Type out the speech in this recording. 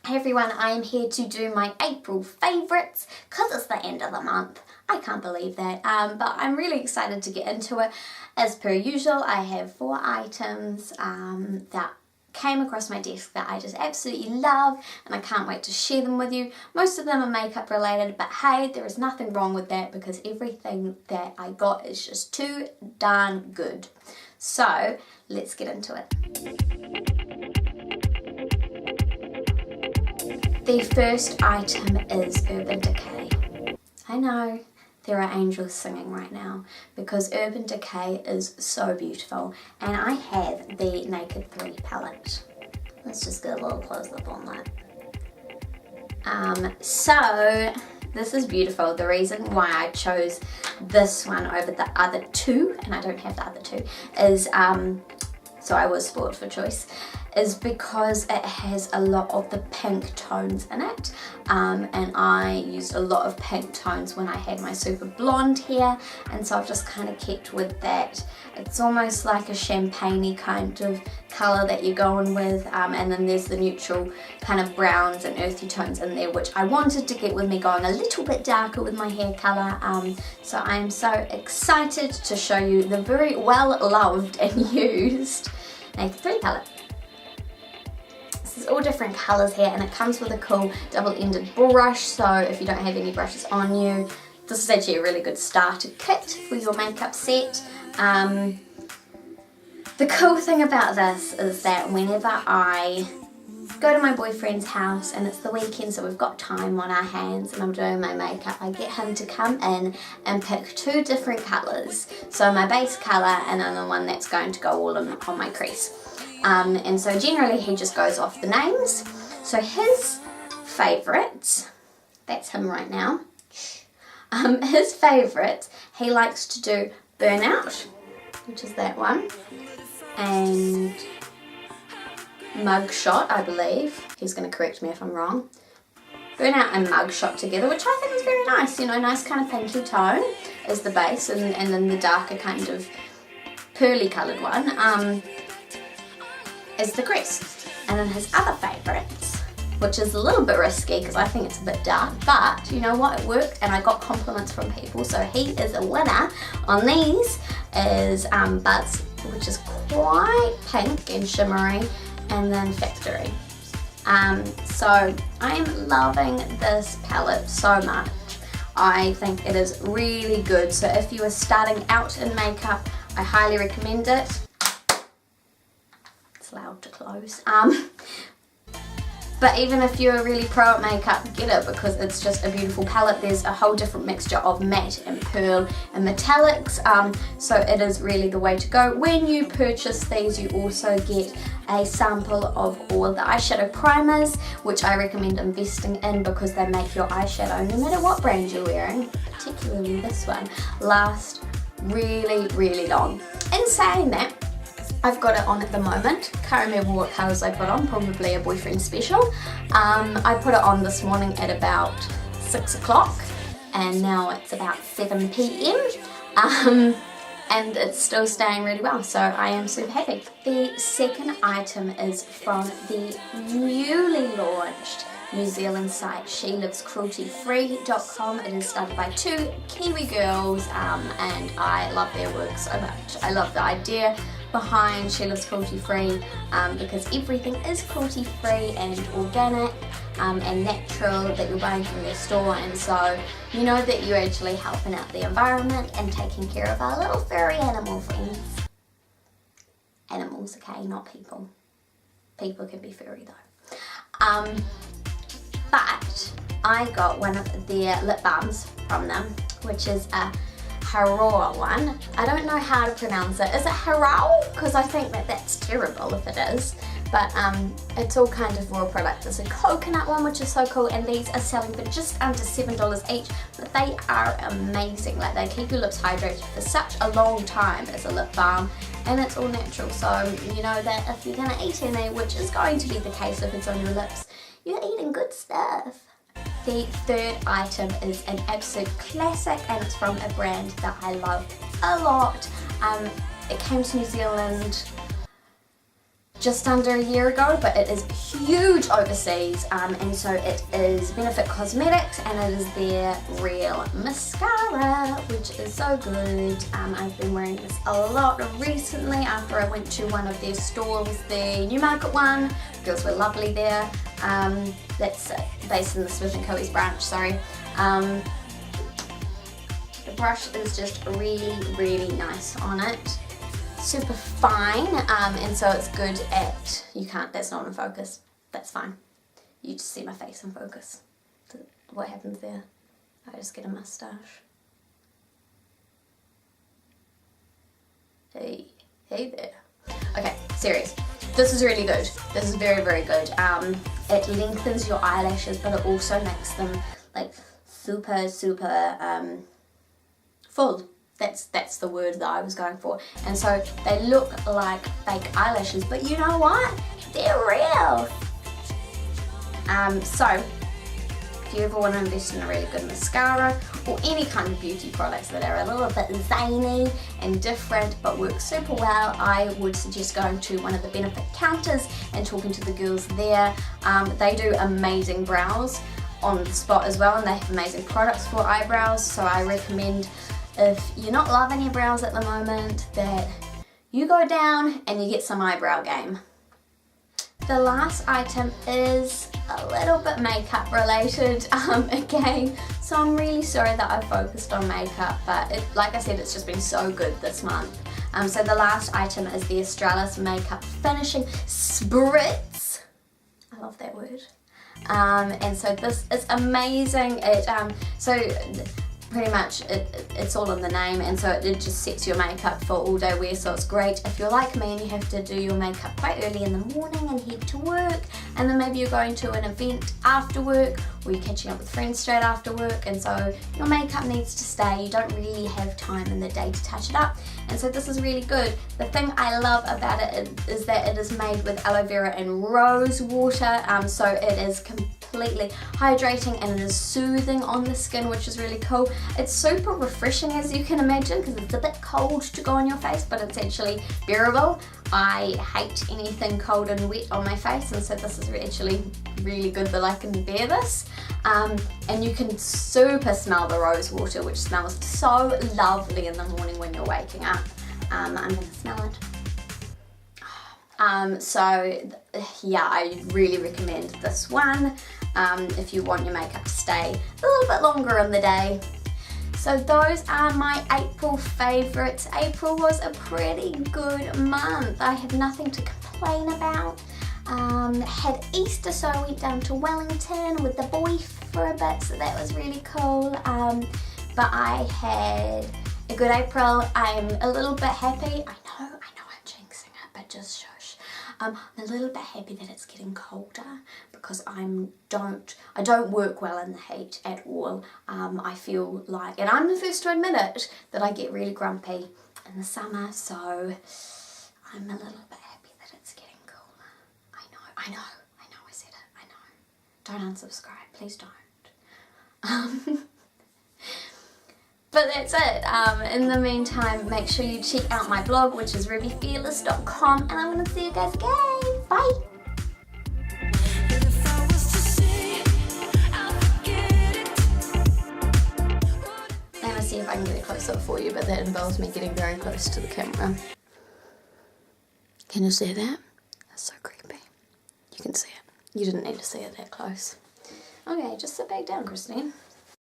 Hey everyone, I am here to do my April favourites because it's the end of the month. I can't believe that, but I'm really excited to get into it. As per usual, I have 4 items that came across my desk that I just absolutely love, and I can't wait to share them with you. Most of them are makeup related, but hey, there is nothing wrong with that because everything that I got is just too darn good. So let's get into it. The first item is Urban Decay. I know there are angels singing right now because Urban Decay is so beautiful, and I have the Naked 3 palette. Let's just get a little close up on that. So this is beautiful. The reason why I chose this one over the other 2, and I don't have the other 2, is so I was spoiled for choice, is because it has a lot of the pink tones in it, and I used a lot of pink tones when I had my super blonde hair, and so I've just kind of kept with that. It's almost like a champagne-y kind of colour that you're going with, and then there's the neutral kind of browns and earthy tones in there, which I wanted to get with me going a little bit darker with my hair colour, so I'm so excited to show you the very well loved and used Naked 3 palette. There's all different colours here, and it comes with a cool double-ended brush, so if you don't have any brushes on you, this is actually a really good starter kit for your makeup set. The cool thing about this is that whenever I go to my boyfriend's house and it's the weekend, so we've got time on our hands and I'm doing my makeup, I get him to come in and pick 2 different colours. So my base colour and then the one that's going to go all on my crease. And so generally he just goes off the names. So his favourites, that's him right now, his favourites, he likes to do Burnout, which is that one, and Mugshot, I believe. He's going to correct me if I'm wrong. Burnout and Mugshot together, which I think is very nice, you know, nice kind of pinky tone is the base, and then the darker kind of pearly coloured one is the crease. And then his other favourites, which is a little bit risky because I think it's a bit dark, but you know what, it worked and I got compliments from people, so he is a winner on these, is Buzz, which is quite pink and shimmery, and then Factory. So I'm loving this palette so much. I think it is really good, so if you are starting out in makeup, I highly recommend it. It's loud to close. But even if you're really pro at makeup, get it because it's just a beautiful palette. There's a whole different mixture of matte and pearl and metallics, so it is really the way to go. When you purchase these, you also get a sample of all the eyeshadow primers, which I recommend investing in because they make your eyeshadow, no matter what brand you're wearing, particularly this one, last really, really long. In saying that, I've got it on at the moment. Can't remember what colours I put on, probably a boyfriend special. I put it on this morning at about 6 o'clock and now it's about 7 p.m. And it's still staying really well, so I am super happy. The second item is from the newly launched New Zealand site, SheLivesCrueltyFree.com. It is started by 2 Kiwi girls, and I love their work so much. I love the idea behind She Lives Cruelty Free, because everything is cruelty free and organic and natural that you're buying from their store, and so you know that you're actually helping out the environment and taking care of our little furry animal friends. Animals, okay, not people. People can be furry though. But I got one of their lip balms from them, which is a Haroa one. I don't know how to pronounce it. Is it Harao? Because I think that that's terrible if it is. But it's all kind of raw product. There's a coconut one, which is so cool, and these are selling for just under $7 each, but they are amazing. Like, they keep your lips hydrated for such a long time as a lip balm, and it's all natural, so you know that if you're gonna eat any, which is going to be the case if it's on your lips, you're eating good stuff. The third item is an absolute classic, and it's from a brand that I love a lot. It came to New Zealand just under a year ago, but it is huge overseas, and so it is Benefit Cosmetics, and it is their Real Mascara, which is so good. I've been wearing this a lot recently after I went to one of their stores, the Newmarket one. The girls were lovely there. That's based in the Smith & Co's branch, sorry. The brush is just really nice on it. Super fine, and so it's good at, you can't, that's not in focus, that's fine. You just see my face in focus. What happens there? I just get a mustache. Hey there. Okay, serious. This is really good. This is very good. It lengthens your eyelashes, but it also makes them like super full. That's the word that I was going for. And so they look like fake eyelashes, but you know what? They're real. So if you ever want to invest in a really good mascara or any kind of beauty products that are a little bit zany and different but work super well, I would suggest going to one of the Benefit counters and talking to the girls there. They do amazing brows on the spot as well, and they have amazing products for eyebrows, so I recommend, if you're not loving your brows at the moment, that you go down and you get some eyebrow game. The last item is a little bit makeup related again, so I'm really sorry that I focused on makeup, but like I said, it's just been so good this month. So the last item is the Australis Makeup Finishing Spritz. I love that word. And so this is amazing. Pretty much it's all in the name, and so it just sets your makeup for all day wear, so it's great if you're like me and you have to do your makeup quite early in the morning and head to work, and then maybe you're going to an event after work, or you're catching up with friends straight after work, and so your makeup needs to stay. You don't really have time in the day to touch it up, and so this is really good. The thing I love about it is that it is made with aloe vera and rose water, so it is completely hydrating and it is soothing on the skin, which is really cool. It's super refreshing, as you can imagine, because it's a bit cold to go on your face, but it's actually bearable. I hate anything cold and wet on my face, and so this is actually really good that I can bear this. And you can super smell the rose water, which smells so lovely in the morning when you're waking up. I'm gonna smell it. So yeah, I really recommend this one if you want your makeup to stay a little bit longer in the day. So those are my April favourites. April was a pretty good month. I have nothing to complain about. Had Easter, so I went down to Wellington with the boy for a bit, so that was really cool. But I had a good April. I'm a little bit happy. I know I'm jinxing it, but just shush. I'm a little bit happy that it's getting colder, because I don't work well in the heat at all. I feel like, and I'm the first to admit it, that I get really grumpy in the summer, so I'm a little bit happy that it's getting cooler. I know, I said it, I know. Don't unsubscribe, please don't. But that's it. In the meantime, make sure you check out my blog, which is rubyfearless.com, and I'm going to see you guys again. Bye! I'm going to see if I can get it close up for you, but that involves me getting very close to the camera. Can you see that? That's so creepy. You can see it. You didn't need to see it that close. Okay, just sit back down, Christine.